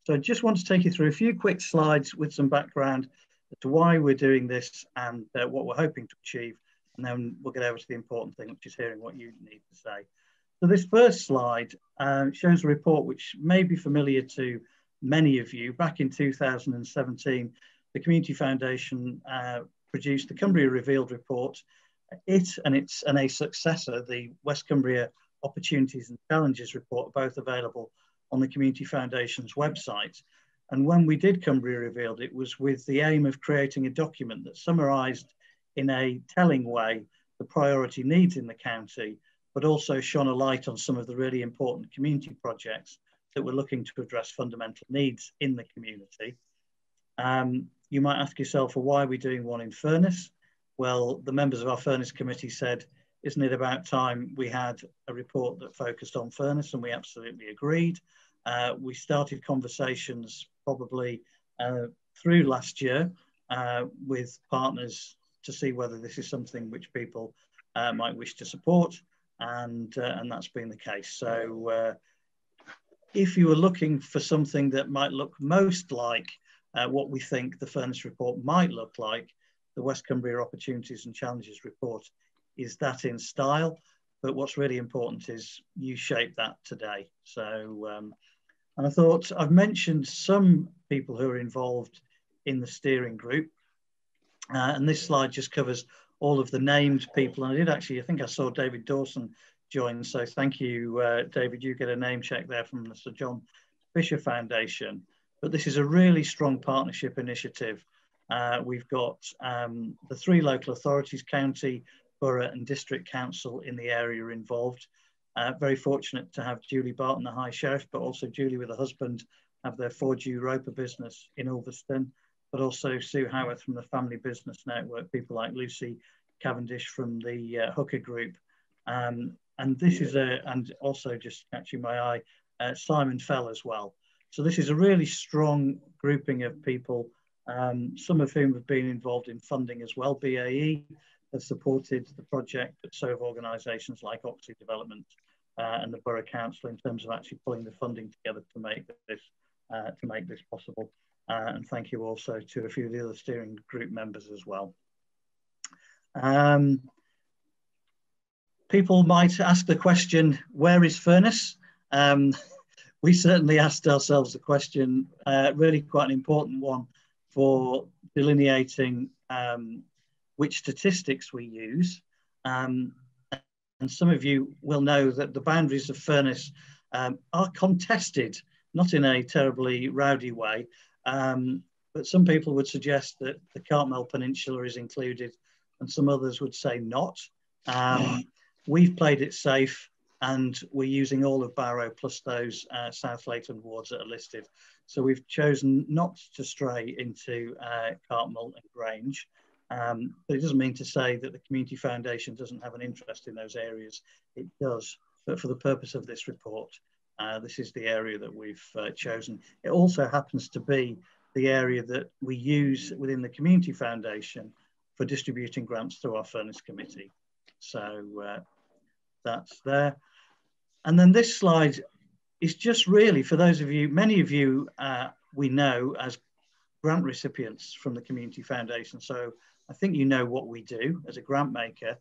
So I just want to take you through a few quick slides with some background as to why we're doing this and what we're hoping to achieve. And then we'll get over to the important thing, which is hearing what you need to say. So this first slide shows a report which may be familiar to many of you. Back in 2017, the Community Foundation produced the Cumbria Revealed report. It and a successor, the West Cumbria Opportunities and Challenges report, are both available on the Community Foundation's website. And when we did Cumbria Revealed, it was with the aim of creating a document that summarised in a telling way the priority needs in the county, but also shone a light on some of the really important community projects that were looking to address fundamental needs in the community. You might ask yourself, well, why are we doing one in Furness? Well, the members of our Furness committee said, isn't it about time we had a report that focused on Furness? And we absolutely agreed. We started conversations probably through last year with partners to see whether this is something which people might wish to support, and that's been the case. So if you were looking for something that might look most like what we think the Furness report might look like, the West Cumbria Opportunities and Challenges report is that in style. But what's really important is you shape that today. So, and I thought I've mentioned some people who are involved in the steering group. And this slide just covers all of the named people. And I think I saw David Dawson join. So thank you, David. You get a name check there from the Sir John Fisher Foundation. But this is a really strong partnership initiative. We've got the 3 local authorities, county, borough and district council in the area involved. Very fortunate to have Julie Barton, the High Sheriff, but also Julie with her husband have their Forge Roper business in Ulverston, but also Sue Howarth from the Family Business Network, people like Lucy Cavendish from the Hooker Group. And this is and also just catching my eye, Simon Fell as well. So this is a really strong grouping of people, some of whom have been involved in funding as well. BAE have supported the project, but so have organisations like Oxley Development and the Borough Council in terms of actually pulling the funding together to make this possible. And thank you also to a few of the other steering group members as well. People might ask the question, where is Furness? We certainly asked ourselves the question, really quite an important one for delineating which statistics we use. And some of you will know that the boundaries of Furness are contested, not in a terribly rowdy way, but some people would suggest that the Cartmel Peninsula is included and some others would say not. We've played it safe and we're using all of Barrow plus those South Lakeland wards that are listed. So we've chosen not to stray into Cartmel and Grange. But it doesn't mean to say that the Community Foundation doesn't have an interest in those areas. It does, but for the purpose of this report, this is the area that we've chosen. It also happens to be the area that we use within the Community Foundation for distributing grants through our Furness Committee. So that's there. And then this slide is just really for those of you, many of you we know as grant recipients from the Community Foundation. So I think you know what we do as a grant maker.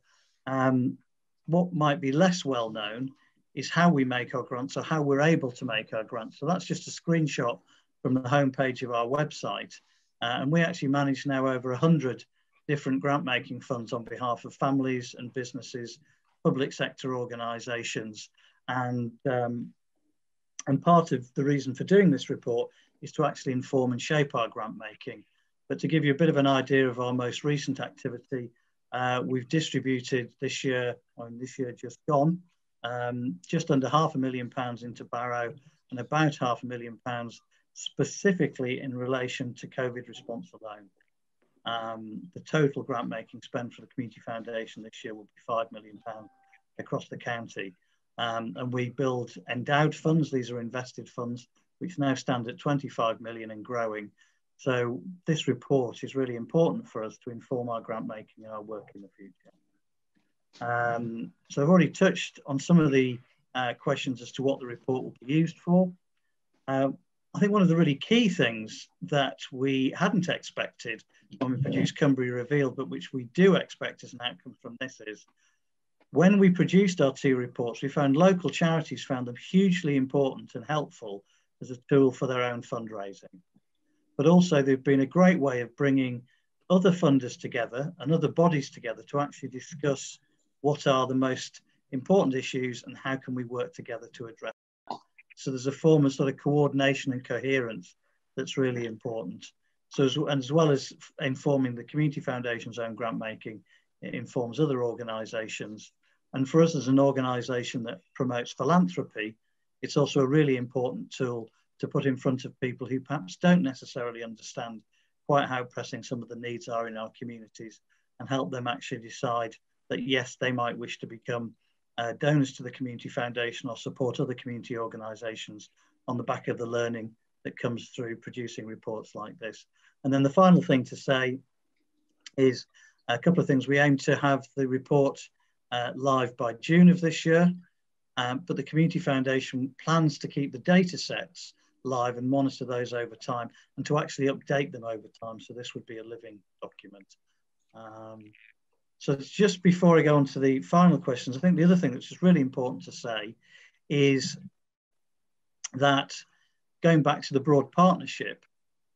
What might be less well known is how we make our grants or how we're able to make our grants. So that's just a screenshot from the homepage of our website. And we actually manage now over 100 different grant making funds on behalf of families and businesses, public sector organisations. And part of the reason for doing this report is to actually inform and shape our grant making. But to give you a bit of an idea of our most recent activity, we've distributed this year, this year just gone, just under £500,000 into Barrow and about £500,000 specifically in relation to COVID response alone. The total grant making spend for the Community Foundation this year will be £5 million across the county. And we build endowed funds, these are invested funds, which now stand at 25 million and growing. So this report is really important for us to inform our grant making and our work in the future. So I've already touched on some of the questions as to what the report will be used for. I think one of the really key things that we hadn't expected when we produced Cumbria Revealed, but which we do expect as an outcome from this, is when we produced our 2 reports, we found local charities found them hugely important and helpful as a tool for their own fundraising. But also they've been a great way of bringing other funders together and other bodies together to actually discuss what are the most important issues and how can we work together to address them. So there's a form of sort of coordination and coherence that's really important. So as well as informing the Community Foundation's own grant making, it informs other organisations. And for us as an organisation that promotes philanthropy, it's also a really important tool to put in front of people who perhaps don't necessarily understand quite how pressing some of the needs are in our communities, and help them actually decide that yes, they might wish to become donors to the Community Foundation or support other community organisations on the back of the learning that comes through producing reports like this. And then the final thing to say is a couple of things. We aim to have the report live by June of this year, but the Community Foundation plans to keep the data sets live and monitor those over time, and to actually update them over time. So this would be a living document. So just before I go on to the final questions, I think the other thing that's just really important to say is that going back to the broad partnership,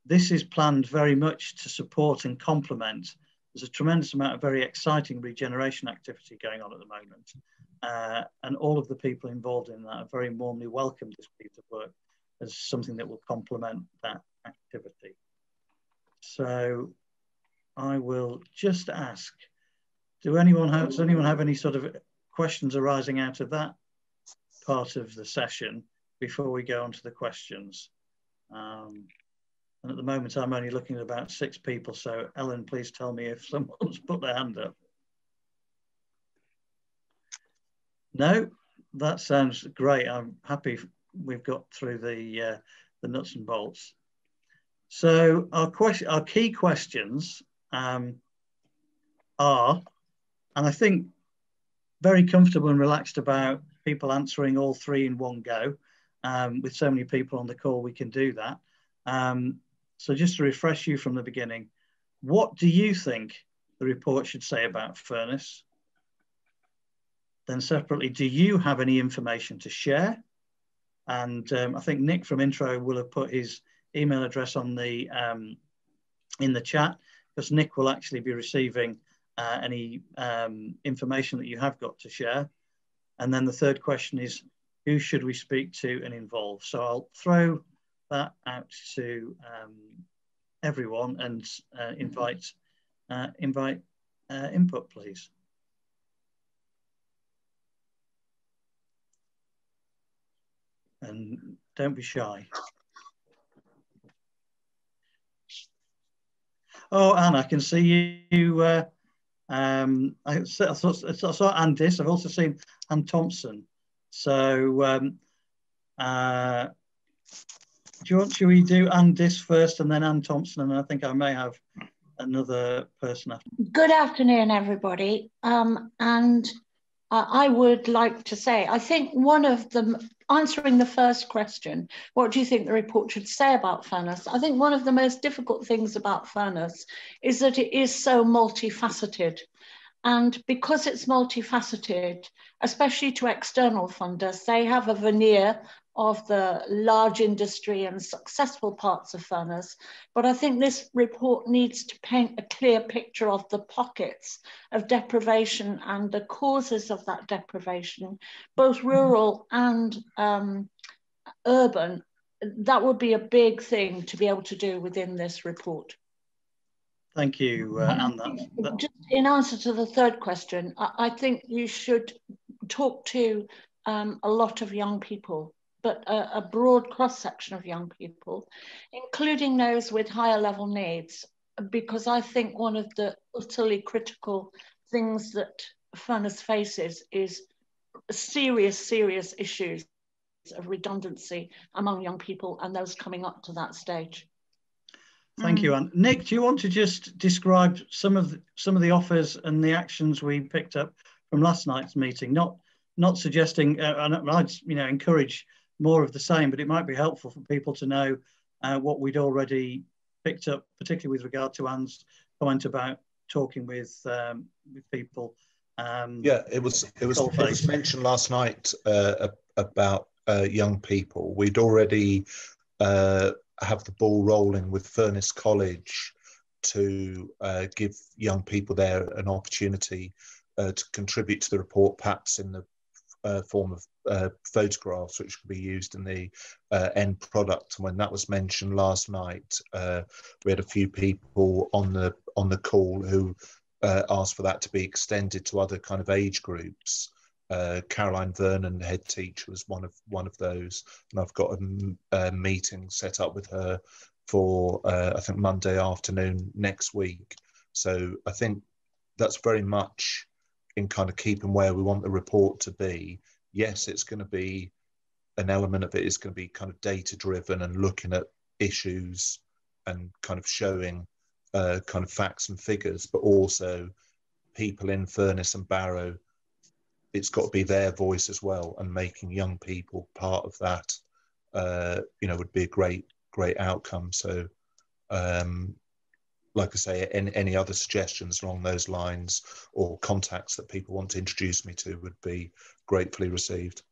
this is planned very much to support and complement. There's a tremendous amount of very exciting regeneration activity going on at the moment. And all of the people involved in that are very warmly welcomed this piece of work as something that will complement that activity. So I will just ask, does anyone have any sort of questions arising out of that part of the session before we go on to the questions? And at the moment, I'm only looking at about 6 people. So Ellen, please tell me if someone's put their hand up. No, that sounds great. I'm happy we've got through the nuts and bolts. So our key questions are, and I think very comfortable and relaxed about people answering all 3 in one go. With so many people on the call, we can do that. So just to refresh you from the beginning, what do you think the report should say about Furness? Then separately, do you have any information to share? And I think Nick from Intro will have put his email address on the in the chat, because Nick will actually be receiving any information that you have got to share. And then the third question is, who should we speak to and involve? So I'll throw that out to everyone and invite input, please. And don't be shy. Oh, Anne, I can see you. I saw Anne Diss. I've also seen Anne Thompson. So should we do Anne Diss first and then Anne Thompson? And I think I may have another person after. Good afternoon, everybody. I would like to say, I think one of them, answering the first question, what do you think the report should say about Furness? I think one of the most difficult things about Furness is that it is so multifaceted. And because it's multifaceted, especially to external funders, they have a veneer of the large industry and successful parts of Furness. But I think this report needs to paint a clear picture of the pockets of deprivation and the causes of that deprivation, both rural and urban. That would be a big thing to be able to do within this report. Thank you, Anne. Just in answer to the third question, I think you should talk to a lot of young people, but a broad cross-section of young people, including those with higher level needs, because I think one of the utterly critical things that Furness faces is serious issues of redundancy among young people and those coming up to that stage. Thank you, Anne. Nick, do you want to just describe some of the offers and the actions we picked up from last night's meeting? Not suggesting, and I'd encourage more of the same, but it might be helpful for people to know what we'd already picked up, particularly with regard to Anne's comment about talking with people. Yeah, it was mentioned last night about young people. We'd already have the ball rolling with Furness College to give young people there an opportunity to contribute to the report, perhaps in the form of photographs, which could be used in the end product. And when that was mentioned last night, we had a few people on the call who asked for that to be extended to other kind of age groups. Caroline Vernon, the head teacher, was one of those, and I've got a meeting set up with her for I think Monday afternoon next week. So I think that's very much in kind of keeping where we want the report to be. Yes, it's going to be, an element of it is going to be kind of data driven and looking at issues and kind of showing kind of facts and figures, but also people in Furness and Barrow, it's got to be their voice as well, and making young people part of that, would be a great outcome. So, like I say, any other suggestions along those lines or contacts that people want to introduce me to would be gratefully received.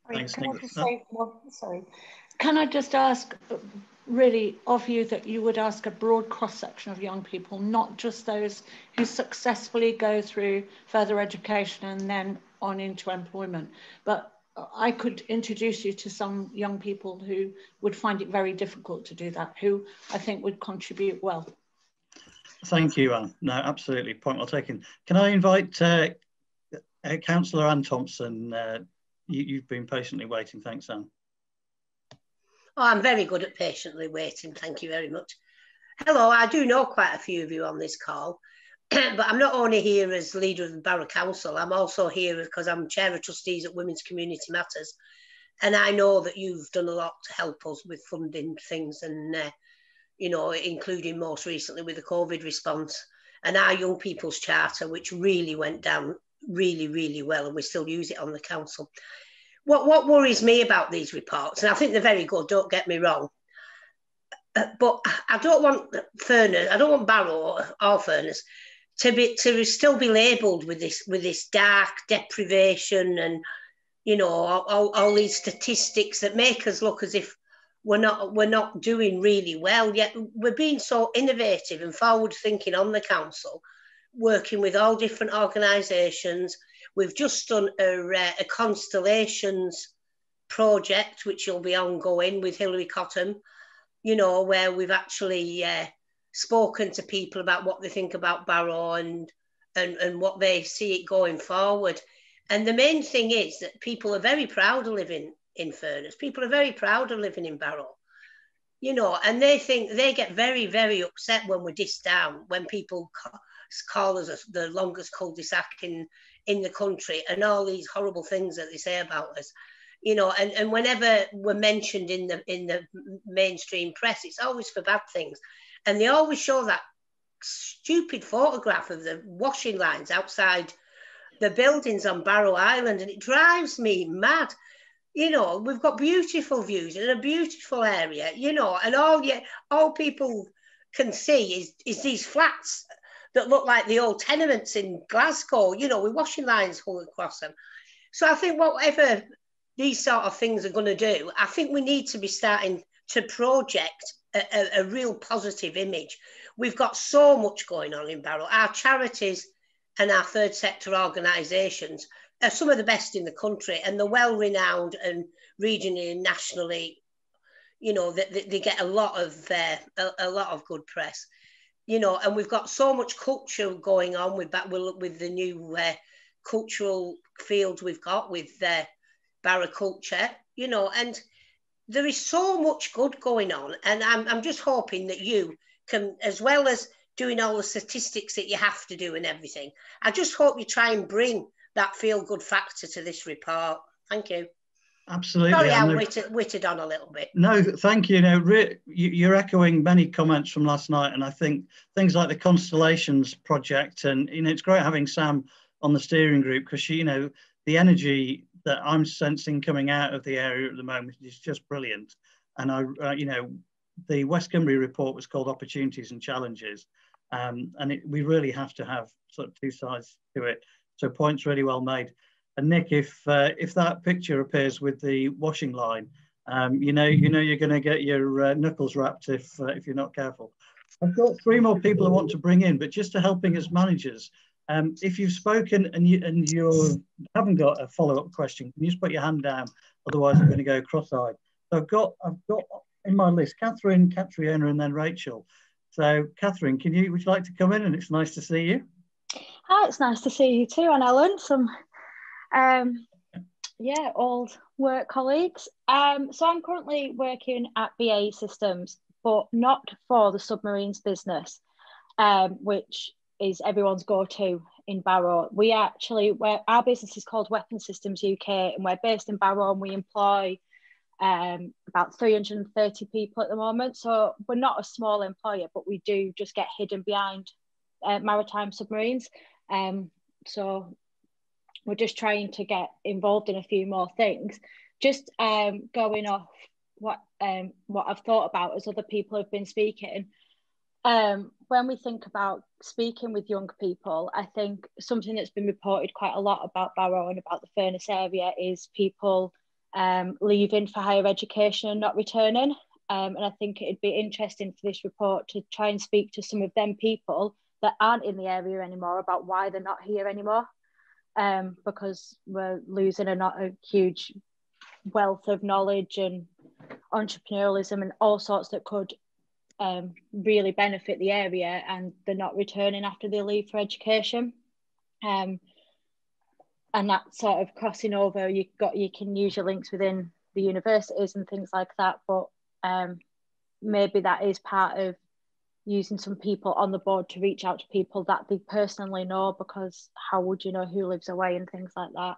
Thanks, Can I Nick. just say, sorry, can I just ask really of you that you would ask a broad cross-section of young people, not just those who successfully go through further education and then on into employment, but I could introduce you to some young people who would find it very difficult to do that, who I think would contribute well. Thank you, Anne. No, absolutely. Point well taken. Can I invite Councillor Anne Thompson? You've been patiently waiting. Thanks, Anne. Oh, I'm very good at patiently waiting. Thank you very much. Hello, I do know quite a few of you on this call, but I'm not only here as leader of the Borough Council, I'm also here because I'm Chair of Trustees at Women's Community Matters. And I know that you've done a lot to help us with funding things and, including most recently with the COVID response and our Young People's Charter, which really went down really, really well, and we still use it on the council. What worries me about these reports, and I think they're very good, don't get me wrong, but I don't want Furness, I don't want Barrow or Furness to still be labelled with this dark deprivation and all these statistics that make us look as if we're not doing really well. Yet we're being so innovative and forward thinking on the council, working with all different organisations. We've just done a constellations project, which will be ongoing with Hilary Cottam, where we've actually spoken to people about what they think about Barrow and what they see it going forward. And the main thing is that people are very proud of living in Furness. People are very proud of living in Barrow, and they get very, very upset when we're dissed down, when people call us the longest cul-de-sac in the country and all these horrible things that they say about us, and whenever we're mentioned in the mainstream press, it's always for bad things. And they always show that stupid photograph of the washing lines outside the buildings on Barrow Island, and it drives me mad. We've got beautiful views in a beautiful area, and all people can see is these flats that look like the old tenements in Glasgow, with washing lines hung across them. So I think whatever these sort of things are going to do, I think we need to be starting to project a real positive image. We've got so much going on in Barrow. Our charities and our third sector organisations are some of the best in the country, and they're well renowned and regionally and nationally. They get a lot of good press. And we've got so much culture going on with the new cultural field we've got with Barrow Culture, and there is so much good going on. And I'm just hoping that you can, as well as doing all the statistics that you have to do and everything, I just hope you try and bring that feel-good factor to this report. Thank you. Absolutely. Sorry, I witted on a little bit. No, thank you. You're echoing many comments from last night, and I think things like the Constellations project, and it's great having Sam on the steering group, because the energy that I'm sensing coming out of the area at the moment is just brilliant. And you know, the West Cumbria report was called Opportunities and Challenges, and we really have to have sort of two sides to it. So points really well made. And Nick, if that picture appears with the washing line, you know you're going to get your knuckles wrapped if you're not careful. I've got 3 more people I want to bring in, but just to helping as managers, if you've spoken and you haven't got a follow-up question, can you just put your hand down? Otherwise, I'm going to go cross-eyed. So I've got in my list Catherine, Catriona, and then Rachel. So Catherine, would you like to come in? And it's nice to see you. Hi, it's nice to see you too, and Ellen. Some old work colleagues. So I'm currently working at BAE Systems, but not for the submarines business, which is everyone's go-to in Barrow. Our business is called Weapons Systems UK, and we're based in Barrow, and we employ about 330 people at the moment. So we're not a small employer, but we do just get hidden behind maritime submarines. So we're just trying to get involved in a few more things. Just going off what I've thought about as other people have been speaking. When we think about speaking with young people, I think something that's been reported quite a lot about Barrow and about the Furness area is people leaving for higher education and not returning. And I think it'd be interesting for this report to try and speak to some of them people that aren't in the area anymore about why they're not here anymore. Because we're losing a huge wealth of knowledge and entrepreneurialism and all sorts that could really benefit the area, and they're not returning after they leave for education. And that sort of crossing over, you can use your links within the universities and things like that, but maybe that is part of using some people on the board to reach out to people that they personally know, because how would you know who lives away and things like that.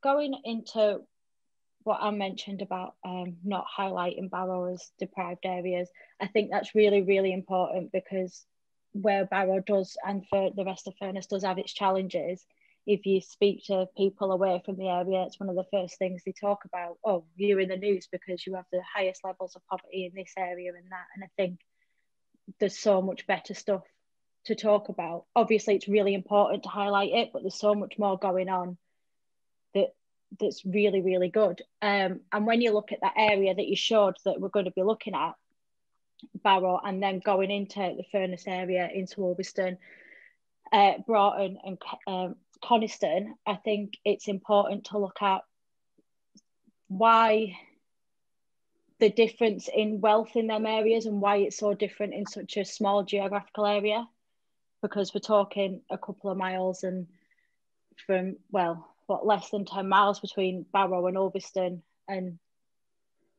Going into what I mentioned about not highlighting Barrow as deprived areas, I think that's really, really important, because where Barrow does, and for the rest of Furness does have its challenges, if you speak to people away from the area, it's one of the first things they talk about. Oh, you're in the news because you have the highest levels of poverty in this area and that. And I think there's so much better stuff to talk about. Obviously, it's really important to highlight it, but there's so much more going on that's really, really good. And when you look at that area that you showed that we're going to be looking at, Barrow, and then going into the Furness area, into Ulverston, Broughton and Coniston, I think it's important to look at why the difference in wealth in them areas and why it's so different in such a small geographical area, because we're talking a couple of miles and from, less than 10 miles between Barrow and Ulverston, and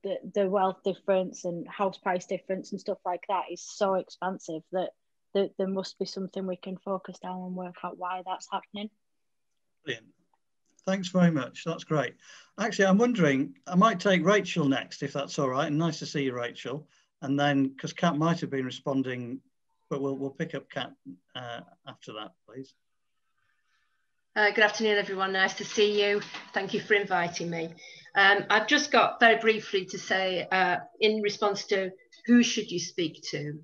the wealth difference and house price difference and stuff like that is so expansive that there must be something we can focus down and work out why that's happening. Brilliant. Thanks very much. That's great. Actually, I'm wondering, I might take Rachel next, if that's all right. And nice to see you, Rachel. And then, because Kat might have been responding, but we'll pick up Kat after that, please. Good afternoon, everyone. Nice to see you. Thank you for inviting me. I've just got very briefly to say in response to who should you speak to.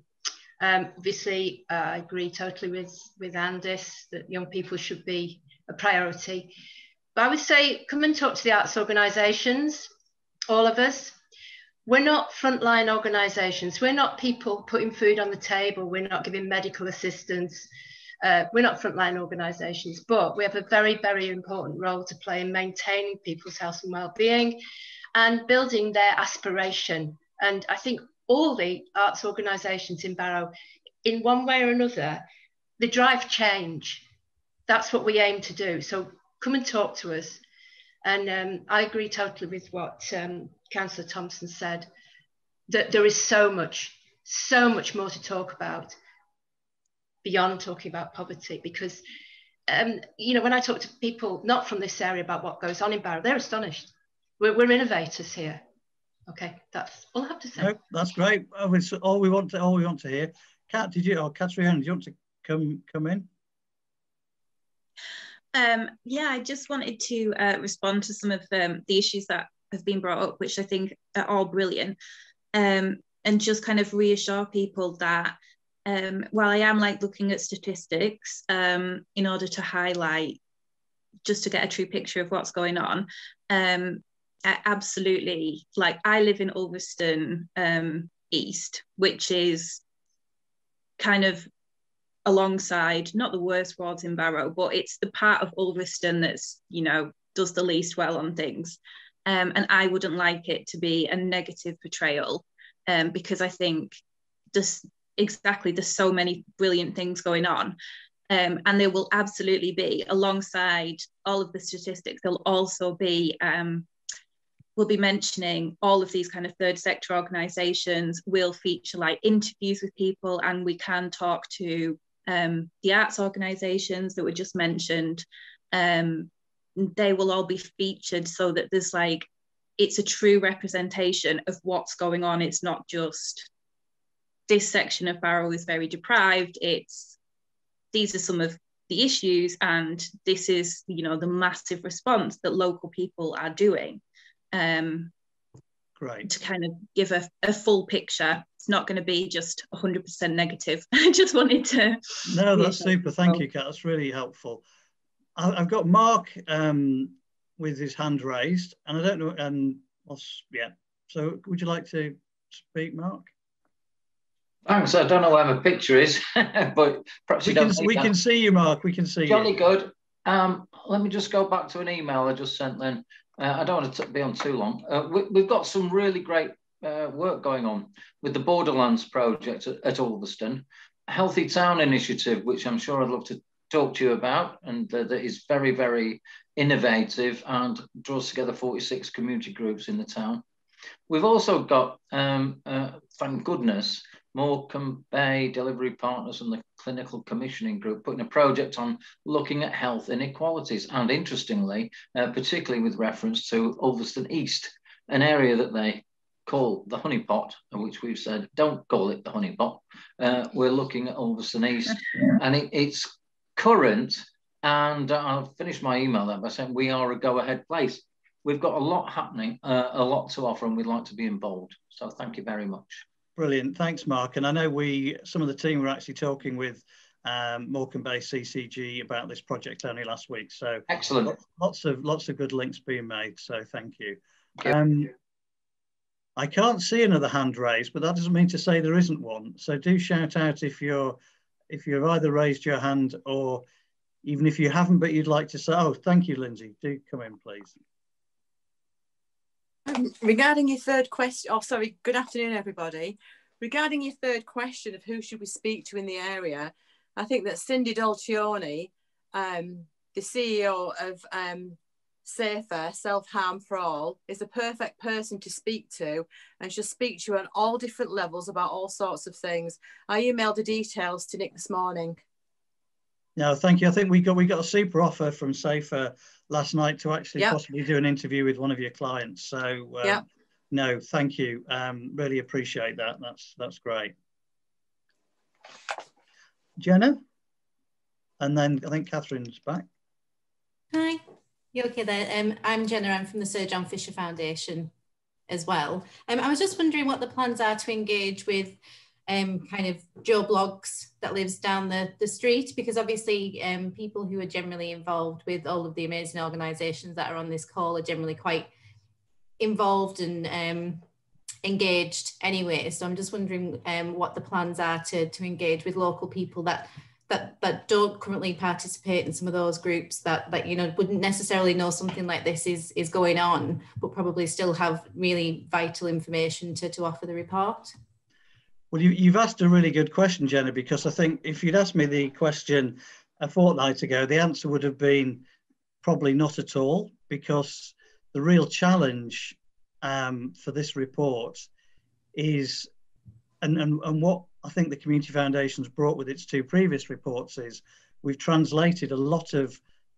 Obviously, I agree totally with Andis that young people should be a priority. But I would say come and talk to the arts organisations, all of us. We're not frontline organisations. We're not people putting food on the table. We're not giving medical assistance. We're not frontline organisations, but we have a very, very important role to play in maintaining people's health and well-being and building their aspiration. And I think all the arts organisations in Barrow, in one way or another, they drive change. That's what we aim to do. So come and talk to us. And I agree totally with what Councillor Thompson said, that there is so much more to talk about beyond talking about poverty, because when I talk to people not from this area about what goes on in Barrow, they're astonished. We're innovators here. Okay, that's all I have to say. No, that's great. It's all we want to hear. Kat, Catriona, do you want to come in? Yeah, I just wanted to respond to some of the issues that have been brought up, which I think are all brilliant, and just kind of reassure people that while I am like looking at statistics in order to highlight, just to get a true picture of what's going on, I absolutely, like, I live in Ulverston East, which is kind of alongside, not the worst wards in Barrow, but it's the part of Ulverston that's, you know, does the least well on things. And I wouldn't like it to be a negative portrayal, because I think there's so many brilliant things going on. And there will absolutely be, alongside all of the statistics, there'll also be, we'll be mentioning all of these kind of third sector organisations. We'll feature like interviews with people, and we can talk to the arts organisations that were just mentioned. They will all be featured so that there's like, it's a true representation of what's going on. It's not just this section of Barrow is very deprived. It's, these are some of the issues, and this is, you know, the massive response that local people are doing. Great. To kind of give a full picture. It's not going to be just 100% negative. I just wanted to... No, that's super. Thank you, Kat. That's really helpful. I've got Mark with his hand raised, and I don't know, yeah. So would you like to speak, Mark? Thanks. I don't know where my picture is, but perhaps we can see you, Mark. We can see Jolly you. Good. Let me just go back to an email I just sent then. I don't want to be on too long. We've got some really great work going on with the Borderlands project at Ulverston, a Healthy Town initiative, which I'm sure I'd love to talk to you about, and that is very, very innovative and draws together 46 community groups in the town. We've also got, thank goodness, Morecambe Bay Delivery Partners and the Clinical Commissioning Group putting a project on looking at health inequalities, and interestingly, particularly with reference to Ulverston East, an area that they call the honeypot, which we've said, don't call it the honeypot. We're looking at Ulverston East, and it's current, and I'll finish my email there by saying we are a go-ahead place. We've got a lot happening, a lot to offer, and we'd like to be involved. So thank you very much. Brilliant, thanks, Mark. And I know some of the team were actually talking with Morecambe Bay CCG about this project only last week. So excellent. Lots of good links being made. So thank you. I can't see another hand raised, but that doesn't mean to say there isn't one. So do shout out if you've either raised your hand, or even if you haven't, but you'd like to say. Oh, thank you, Lindsay. Do come in, please. Regarding your third question, good afternoon, everybody. Regarding your third question of who should we speak to in the area, I think that Cindy Dolcioni, the CEO of Safer, Self-Harm for All, is the perfect person to speak to, and she'll speak to you on all different levels about all sorts of things. I emailed the details to Nick this morning. No, thank you. I think we got a super offer from Safer last night to actually possibly do an interview with one of your clients. So no, thank you. Really appreciate that. That's great. Jenna, and then I think Catherine's back. Hi, you okay there? I'm Jenna. I'm from the Sir John Fisher Foundation as well. I was just wondering what the plans are to engage with kind of Joe Bloggs that lives down the street, because obviously people who are generally involved with all of the amazing organisations that are on this call are generally quite involved and engaged anyway. So I'm just wondering what the plans are to engage with local people that don't currently participate in some of those groups that you know wouldn't necessarily know something like this is going on, but probably still have really vital information to offer the report. Well, you've asked a really good question, Jenna, because I think if you'd asked me the question a fortnight ago, the answer would have been probably not at all, because the real challenge for this report is, and what I think the Community Foundation's brought with its two previous reports is, we've translated a lot of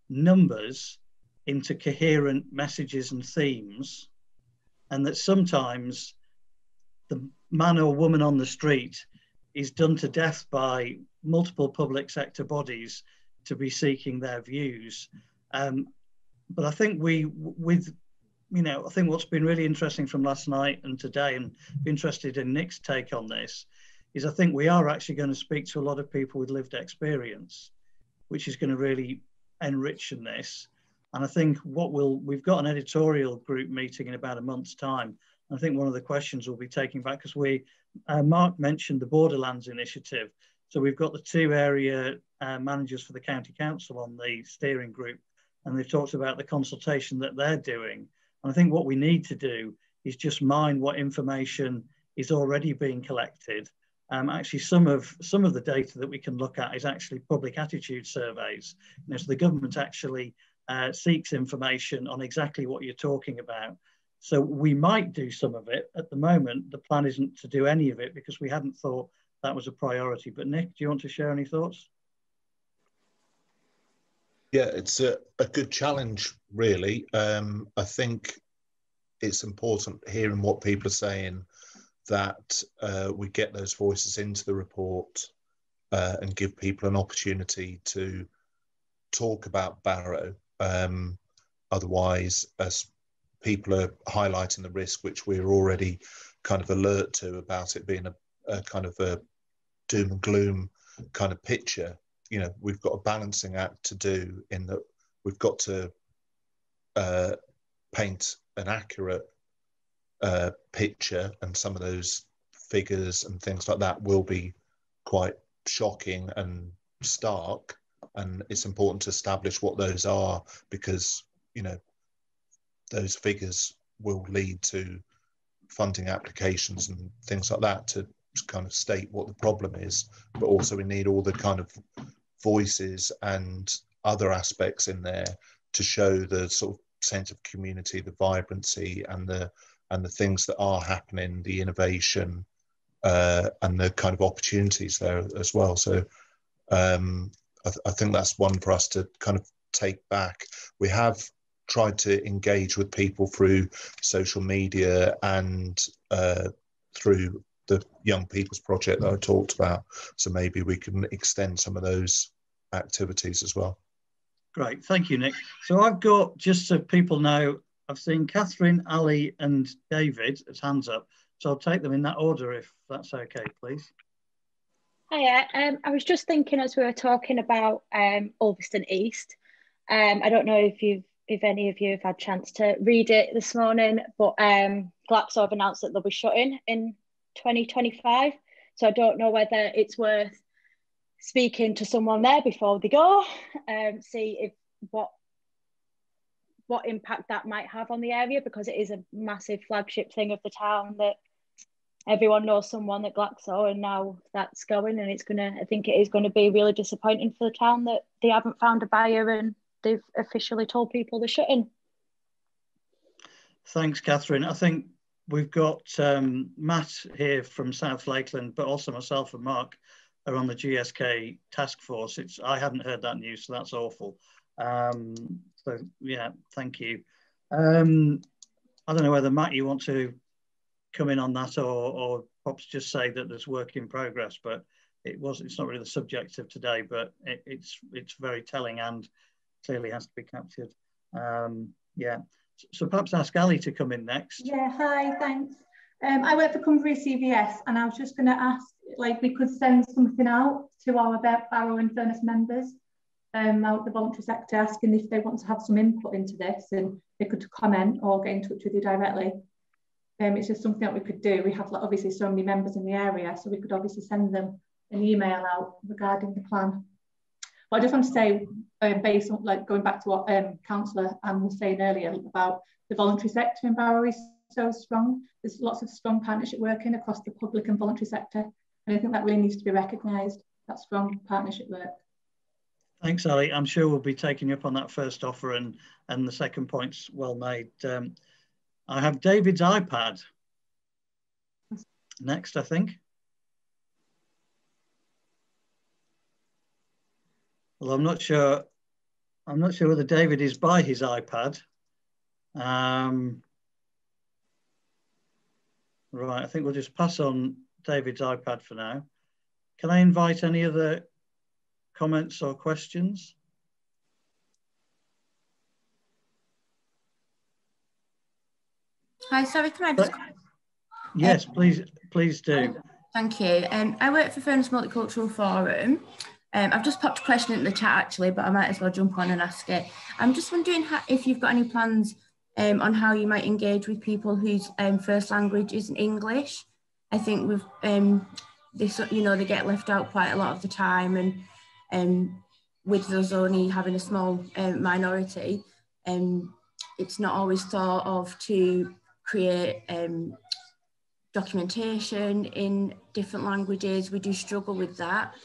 numbers into coherent messages and themes, and that sometimes the man or woman on the street is done to death by multiple public sector bodies to be seeking their views. But I think I think what's been really interesting from last night and today, and be interested in Nick's take on this, is I think we are actually going to speak to a lot of people with lived experience, which is going to really enrich in this. And I think we've got an editorial group meeting in about a month's time. I think one of the questions we'll be taking back, because Mark mentioned the Borderlands initiative. So we've got the 2 area managers for the county council on the steering group, and they've talked about the consultation that they're doing. And I think what we need to do is just mine what information is already being collected. Actually, some of the data that we can look at is actually public attitude surveys. So the government actually seeks information on exactly what you're talking about. So we might do some of it. At the moment, the plan isn't to do any of it because we hadn't thought that was a priority. But Nick, do you want to share any thoughts? Yeah, it's a good challenge, really. I think it's important hearing what people are saying, that we get those voices into the report and give people an opportunity to talk about Barrow. Otherwise, as people are highlighting the risk, which we're already kind of alert to about it being a kind of a doom and gloom kind of picture, we've got a balancing act to do in that we've got to paint an accurate picture, and some of those figures and things like that will be quite shocking and stark, and it's important to establish what those are, because those figures will lead to funding applications and things like that to kind of state what the problem is. But also we need all the kind of voices and other aspects in there to show the sort of sense of community, the vibrancy, and the things that are happening, the innovation, and the kind of opportunities there as well. So I think that's one for us to kind of take back. We have tried to engage with people through social media and through the Young People's Project that I talked about. So maybe we can extend some of those activities as well. Great, thank you, Nick. So I've got, just so people know, I've seen Catherine, Ali and David as hands up. So I'll take them in that order if that's okay, please. Hiya, I was just thinking as we were talking about Ulverston East, I don't know if any of you have had a chance to read it this morning, but Glaxo have announced that they'll be shutting in 2025. So I don't know whether it's worth speaking to someone there before they go, see if what impact that might have on the area, because it is a massive flagship thing of the town that everyone knows someone at Glaxo, and now that's going, and I think it is going to be really disappointing for the town that they haven't found a buyer and they've officially told people they're shutting. Thanks, Catherine. I think we've got Matt here from South Lakeland, but also myself and Mark are on the GSK task force. I hadn't heard that news, so that's awful. So yeah, thank you. I don't know whether Matt, you want to come in on that, or perhaps just say that there's work in progress, but it's not really the subject of today, but it's very telling and clearly has to be captured. Yeah, so perhaps ask Ali to come in next. Yeah, hi, thanks. I work for Cumbria CVS, and I was just going to ask, like, we could send something out to our Barrow and Furness members out the voluntary sector, asking if they want to have some input into this, and they could comment or get in touch with you directly. It's just something that we could do. We have, like, obviously so many members in the area, so we could obviously send them an email out regarding the plan. But I just want to say, based on, like, going back to what Councillor Anne was saying earlier about the voluntary sector in Barrow is so strong. There's lots of strong partnership working across the public and voluntary sector, and I think that really needs to be recognised, that strong partnership work. Thanks, Ali. I'm sure we'll be taking you up on that first offer, and the second point's well made. I have David's iPad next, I think. Well, I'm not sure whether David is by his iPad. Right, I think we'll just pass on David's iPad for now. Can I invite any other comments or questions? Hi, sorry, can I just... Yes, please do. Thank you. I work for Furness Multicultural Forum. I've just popped a question in the chat actually, but I might as well jump on and ask it. I'm just wondering if you've got any plans on how you might engage with people whose first language isn't English. I think with this, you know, they get left out quite a lot of the time, and with us only having a small minority, it's not always thought of to create documentation in different languages. We do struggle with that.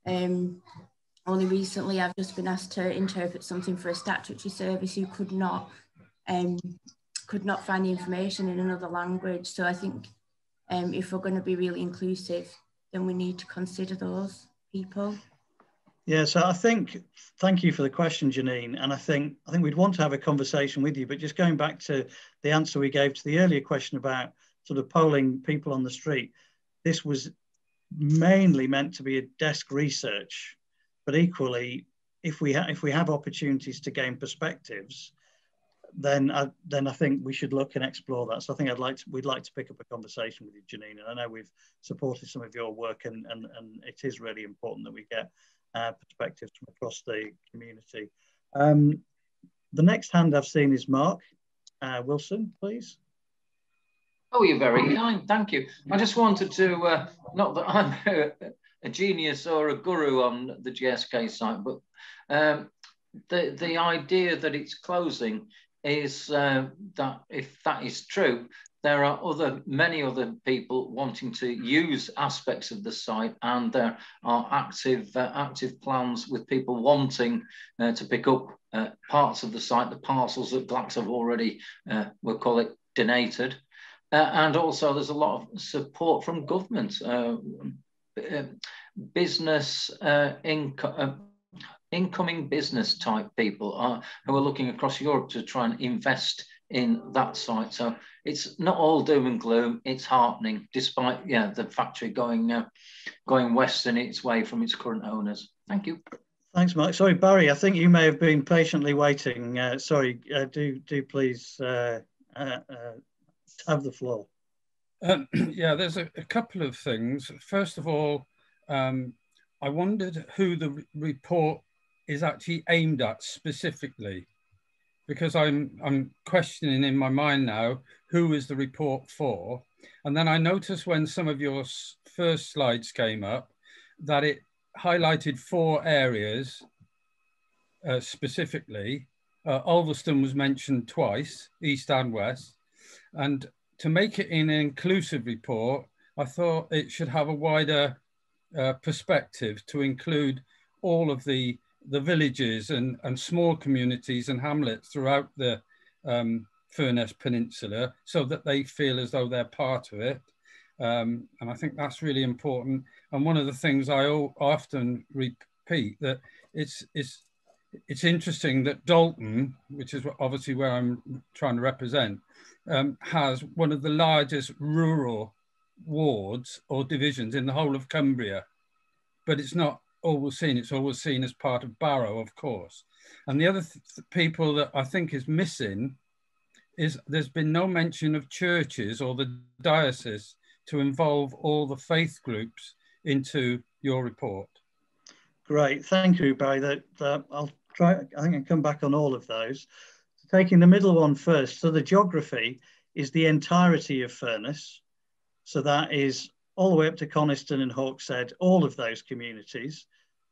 Only recently I've just been asked to interpret something for a statutory service who could not find the information in another language. So I think if we're going to be really inclusive, then we need to consider those people. Yeah, so I think, thank you for the question, Janine. And I think we'd want to have a conversation with you, but just going back to the answer we gave to the earlier question about sort of polling people on the street, this was mainly meant to be a desk research, but equally, if we have opportunities to gain perspectives, then I think we should look and explore that. So I think we'd like to pick up a conversation with you, Janine. And I know we've supported some of your work, and it is really important that we get perspectives from across the community. The next hand I've seen is Mark Wilson, please. Oh, you're very kind, thank you. I just wanted to, not that I'm a genius or a guru on the GSK site, but the idea that it's closing is that if that is true, there are many other people wanting to use aspects of the site, and there are active plans with people wanting to pick up parts of the site, the parcels that Glax have already, we'll call it, donated. And also there's a lot of support from government, business, incoming business type people who are looking across Europe to try and invest in that site. So it's not all doom and gloom, it's heartening, despite the factory going west in its way from its current owners. Thank you. Thanks, Mark. Sorry, Barry, I think you may have been patiently waiting. Sorry, do please have the floor. Yeah, there's a couple of things. First of all, I wondered who the report is actually aimed at specifically, because I'm questioning in my mind now, who is the report for? And then I noticed when some of your first slides came up that it highlighted 4 areas specifically. Ulverston was mentioned twice, east and west. And to make it an inclusive report, I thought it should have a wider perspective to include all of the villages and small communities and hamlets throughout the Furness Peninsula, so that they feel as though they're part of it. And I think that's really important. And one of the things I often repeat, that it's interesting that Dalton, which is obviously where I'm trying to represent, has one of the largest rural wards or divisions in the whole of Cumbria, but it's not always seen. It's always seen as part of Barrow, of course. And the other people that I think is missing is there's been no mention of churches or the diocese to involve all the faith groups into your report. Great, thank you, Barry. I'll try, I think I'll come back on all of those. Taking the middle one first, so the geography is the entirety of Furness. So that is all the way up to Coniston and Hawkshead, all of those communities.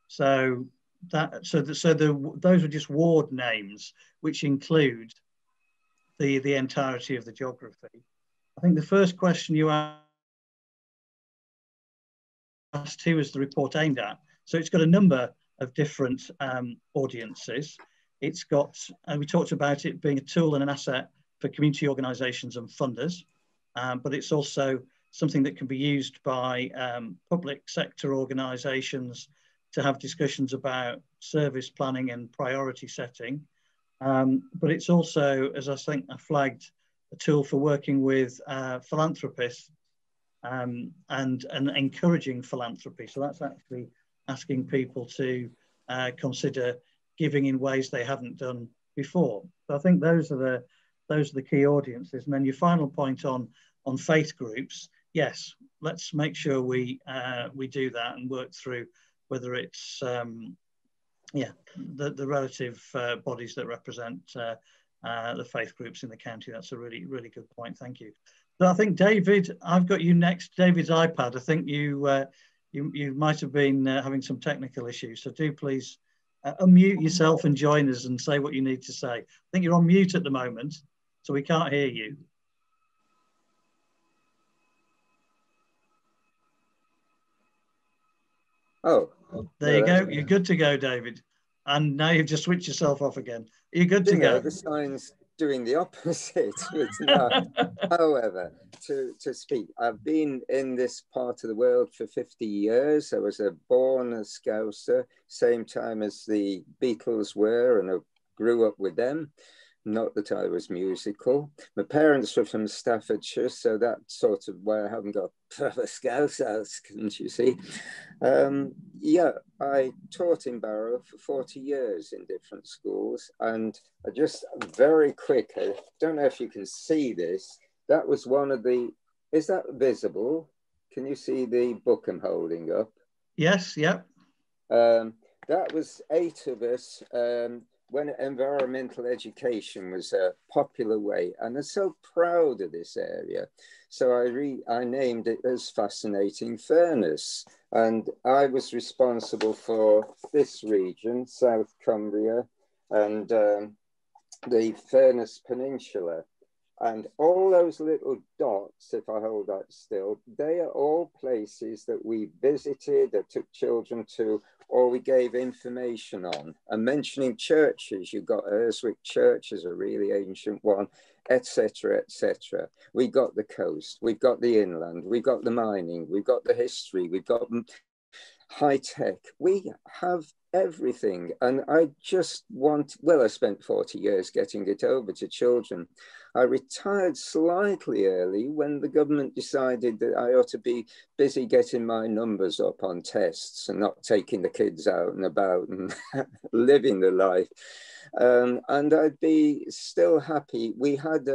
So those are just ward names, which include the entirety of the geography. I think the first question you asked, who is the report aimed at? So it's got a number of different audiences. It's got, we talked about it being a tool and an asset for community organisations and funders, but it's also something that can be used by public sector organisations to have discussions about service planning and priority setting. But it's also, as I think I flagged, a tool for working with philanthropists and encouraging philanthropy. So that's actually asking people to consider giving in ways they haven't done before. So I think those are those are the key audiences. And then your final point on faith groups, yes, let's make sure we do that and work through whether it's the relative bodies that represent the faith groups in the county. That's a really, really good point. Thank you. So I think, David, I've got you next. David's iPad. I think you might have been having some technical issues. So do please unmute yourself and join us and say what you need to say. I think you're on mute at the moment, so we can't hear you. Oh, there you go. You're good to go, David. And now you've just switched yourself off again. You're good to go. The sign's doing the opposite. It's not. However, to speak, I've been in this part of the world for 50 years. I was born a Scouser, same time as the Beatles were, and I grew up with them. Not that I was musical. My parents were from Staffordshire, so that's sort of why I haven't got proper Scouse accent, you see. Yeah, I taught in Barrow for 40 years in different schools, and I just very quick, I don't know if you can see this, that was one of the, is that visible? Can you see the book I'm holding up? Yes, yep. That was 8 of us when environmental education was a popular way, and I'm so proud of this area. So I named it as Fascinating Furness, and I was responsible for this region, South Cumbria, and the Furness Peninsula. And all those little dots, if I hold that still, they are all places that we visited, that took children to, or we gave information on. And mentioning churches, you've got Urswick Church is a really ancient one, etc., etc. We got the coast, we've got the inland, we've got the mining, we've got the history, we've got high tech. We have everything. And I just well, I spent 40 years getting it over to children. I retired slightly early when the government decided that I ought to be busy getting my numbers up on tests and not taking the kids out and about and living the life. And I'd be still happy. We had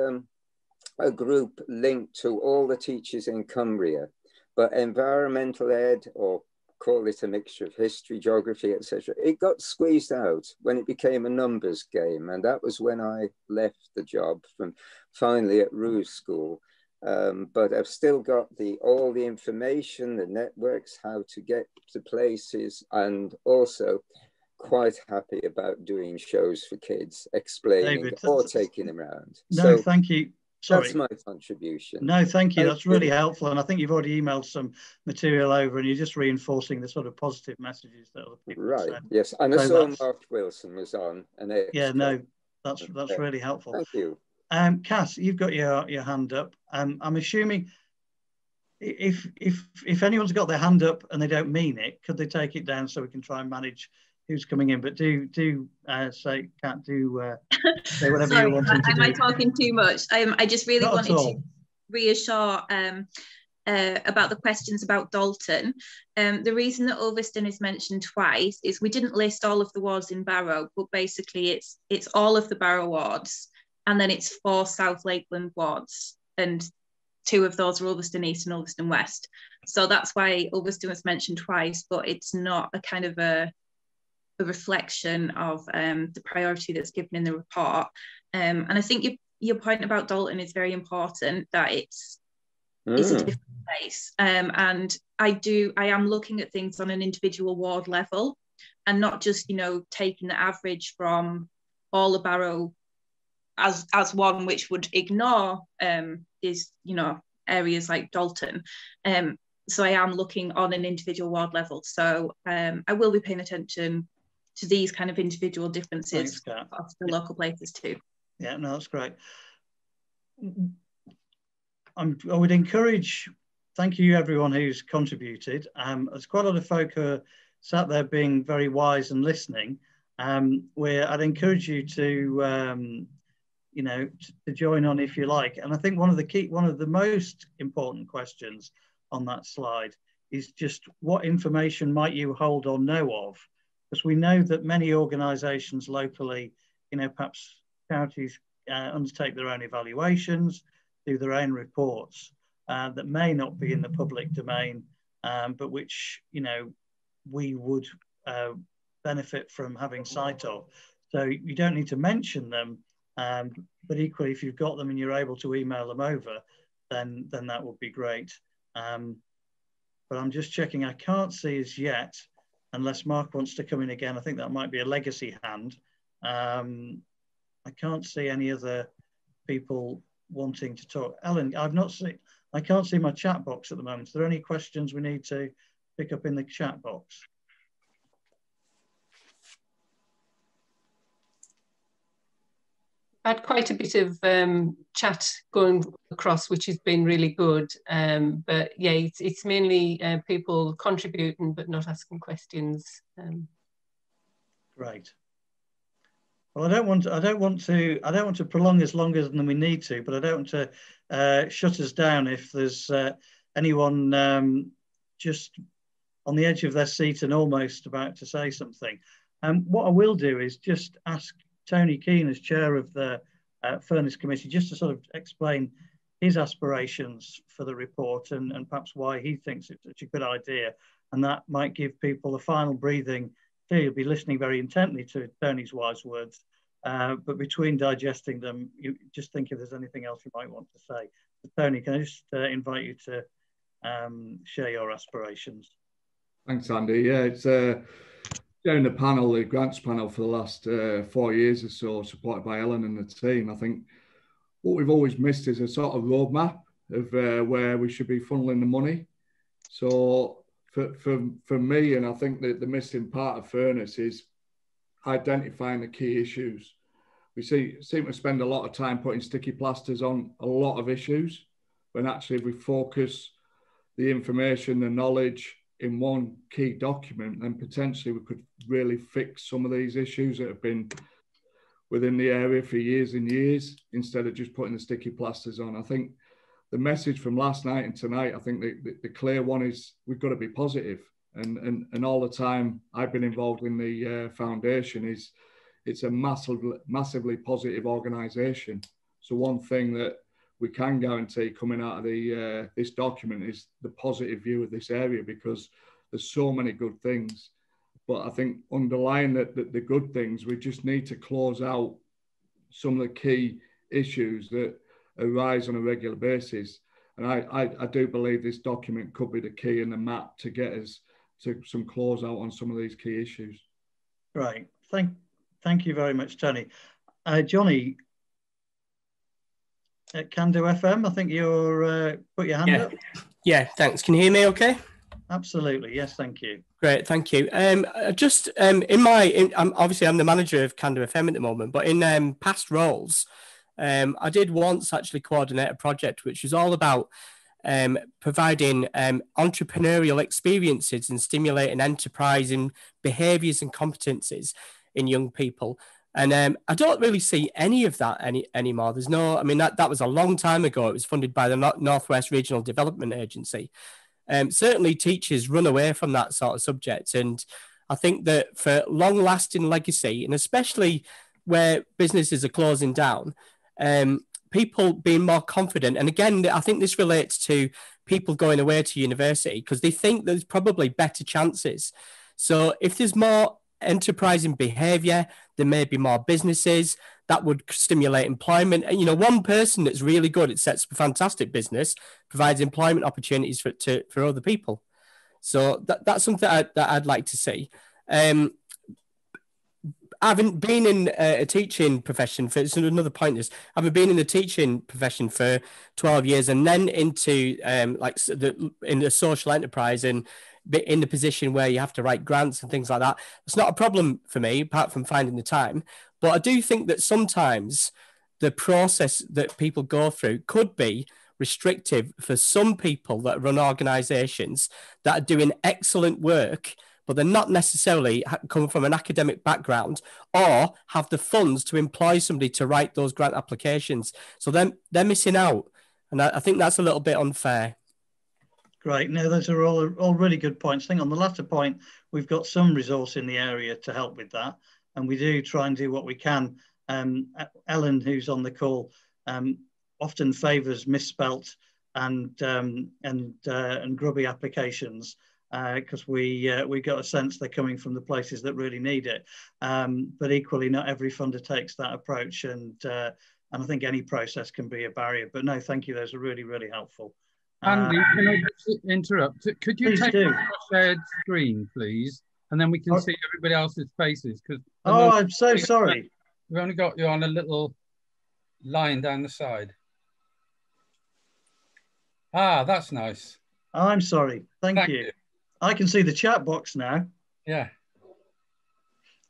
a group linked to all the teachers in Cumbria, but environmental ed, or call it a mixture of history, geography, etc. It got squeezed out when it became a numbers game. And that was when I left the job from finally at Roux School. But I've still got all the information, the networks, how to get to places, and also quite happy about doing shows for kids, explaining David, or taking them around. No, so thank you. Sorry. That's my contribution. No, thank you. That's really helpful. And I think you've already emailed some material over and you're just reinforcing the sort of positive messages that other people have said. Yes. And I saw Mark Wilson was on. Yeah, no, that's really helpful. Thank you. Cass, you've got your hand up. I'm assuming if anyone's got their hand up and they don't mean it, could they take it down so we can try and manage who's coming in? But say say whatever Sorry, you want to do. Am I talking too much? I just really wanted to reassure about the questions about Dalton. The reason that Ulverston is mentioned twice is we didn't list all of the wards in Barrow, but basically it's all of the Barrow wards, and then it's 4 South Lakeland wards, and 2 of those are Ulverston East and Ulverston West. So that's why Ulverston was mentioned twice, but it's not a kind of a reflection of the priority that's given in the report. And I think your point about Dalton is very important, that it's a different place. And I am looking at things on an individual ward level and not just, taking the average from all of Barrow as one, which would ignore these, areas like Dalton. So I am looking on an individual ward level. So I will be paying attention to these kind of individual differences of the local places too. Yeah, no, that's great. I would encourage, thank you everyone who's contributed. There's quite a lot of folk who are sat there being very wise and listening, where I'd encourage you to, to join on if you like. And I think one of the most important questions on that slide is just what information might you hold or know of? Because we know that many organisations locally, perhaps charities undertake their own evaluations, do their own reports that may not be in the public domain, but which, you know, we would benefit from having sight of. So you don't need to mention them, but equally, if you've got them and you're able to email them over, then that would be great. But I'm just checking, I can't see as yet, unless Mark wants to come in again. I think that might be a legacy hand. I can't see any other people wanting to talk. Ellen, I can't see my chat box at the moment. Are there any questions we need to pick up in the chat box? Had quite a bit of chat going across, which has been really good. But yeah, it's mainly people contributing but not asking questions. Right. Well, I don't want to prolong this longer than we need to, but I don't want to shut us down if there's anyone just on the edge of their seat and almost about to say something. What I will do is just ask Tony Keane, as chair of the Furness Committee, just to sort of explain his aspirations for the report and perhaps why he thinks it's such a good idea. And that might give people a final breathing. You'll be listening very intently to Tony's wise words, but between digesting them, you just think if there's anything else you might want to say. So Tony, can I just invite you to share your aspirations? Thanks, Andy. Yeah, it's chairing the panel, the grants panel, for the last 4 years or so, supported by Ellen and the team. I think what we've always missed is a sort of roadmap of where we should be funneling the money. So for me, and I think that the missing part of Furness is identifying the key issues. We seem to spend a lot of time putting sticky plasters on a lot of issues, when actually if we focus the information, the knowledge in one key document, then potentially we could really fix some of these issues that have been within the area for years and years, instead of just putting the sticky plasters on. I think the message from last night and tonight, I think the clear one is we've got to be positive. And all the time I've been involved in the foundation is it's a massively positive organisation. So one thing that we can guarantee coming out of this document is the positive view of this area, because there's so many good things. But I think underlying the good things, we just need to close out some of the key issues that arise on a regular basis. And I do believe this document could be the key and the map to get us to some close out on some of these key issues. Right. Thank you very much, Tony. Johnny, at Can Do FM, I think you're put your hand up. Yeah, thanks. Can you hear me okay? Absolutely. Yes, thank you. Great, thank you. Just obviously I'm the manager of Can Do FM at the moment, but in past roles, I did once actually coordinate a project which was all about providing entrepreneurial experiences and stimulating enterprising behaviours and competencies in young people. And I don't really see any of that anymore. There's no, I mean, that was a long time ago. It was funded by the Northwest Regional Development Agency. Certainly teachers run away from that sort of subject. And I think that for long-lasting legacy, and especially where businesses are closing down, people being more confident. And again, I think this relates to people going away to university because they think there's probably better chances. So if there's more enterprising behavior, there may be more businesses that would stimulate employment. And, you know, one person that's really good, it sets a fantastic business, provides employment opportunities for other people. So that's something that I'd like to see. Having been in a teaching profession for, it's another point is, having been in the teaching profession for 12 years and then into in the social enterprise and in the position where you have to write grants and things like that, it's not a problem for me, apart from finding the time. But I do think that sometimes the process that people go through could be restrictive for some people that run organisations that are doing excellent work, but they're not necessarily coming from an academic background or have the funds to employ somebody to write those grant applications. So they're missing out. And I think that's a little bit unfair. Great. No, those are all really good points. I think on the latter point, we've got some resource in the area to help with that. And we do try and do what we can Ellen, who's on the call, often favours misspelt and grubby applications, because we got a sense they're coming from the places that really need it. But equally, not every funder takes that approach, and I think any process can be a barrier. But no, thank you. Those are really, really helpful. Andy, can I just interrupt? Could you take do. a shared screen, please? And then we can see everybody else's faces. Because I'm so sorry. We've only got you on a little line down the side. Ah, that's nice. I'm sorry. Thank you. I can see the chat box now. Yeah.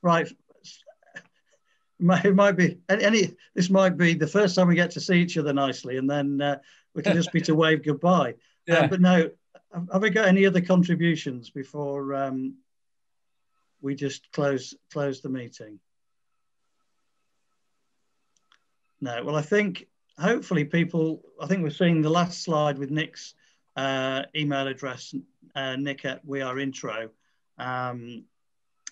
Right. It might be this might be the first time we get to see each other nicely, and then it'll just be to wave goodbye. Yeah. But no, have we got any other contributions before we just close the meeting? No. Well, I think hopefully people. I think we're seeing the last slide with Nick's email address, nick@weareintro, and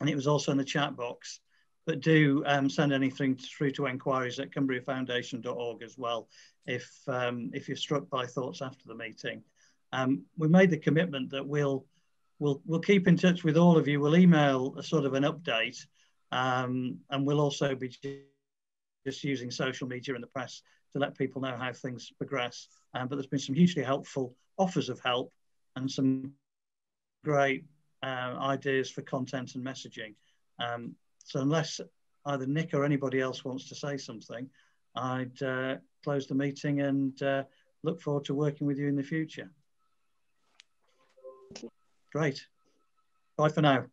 it was also in the chat box. But do send anything through to enquiries@cumbriafoundation.org as well if you're struck by thoughts after the meeting. We made the commitment that we'll keep in touch with all of you. We'll email a sort of an update, and we'll also be just using social media and the press to let people know how things progress. But there's been some hugely helpful offers of help and some great ideas for content and messaging. So unless either Nick or anybody else wants to say something, I'd close the meeting and look forward to working with you in the future. Great. Bye for now.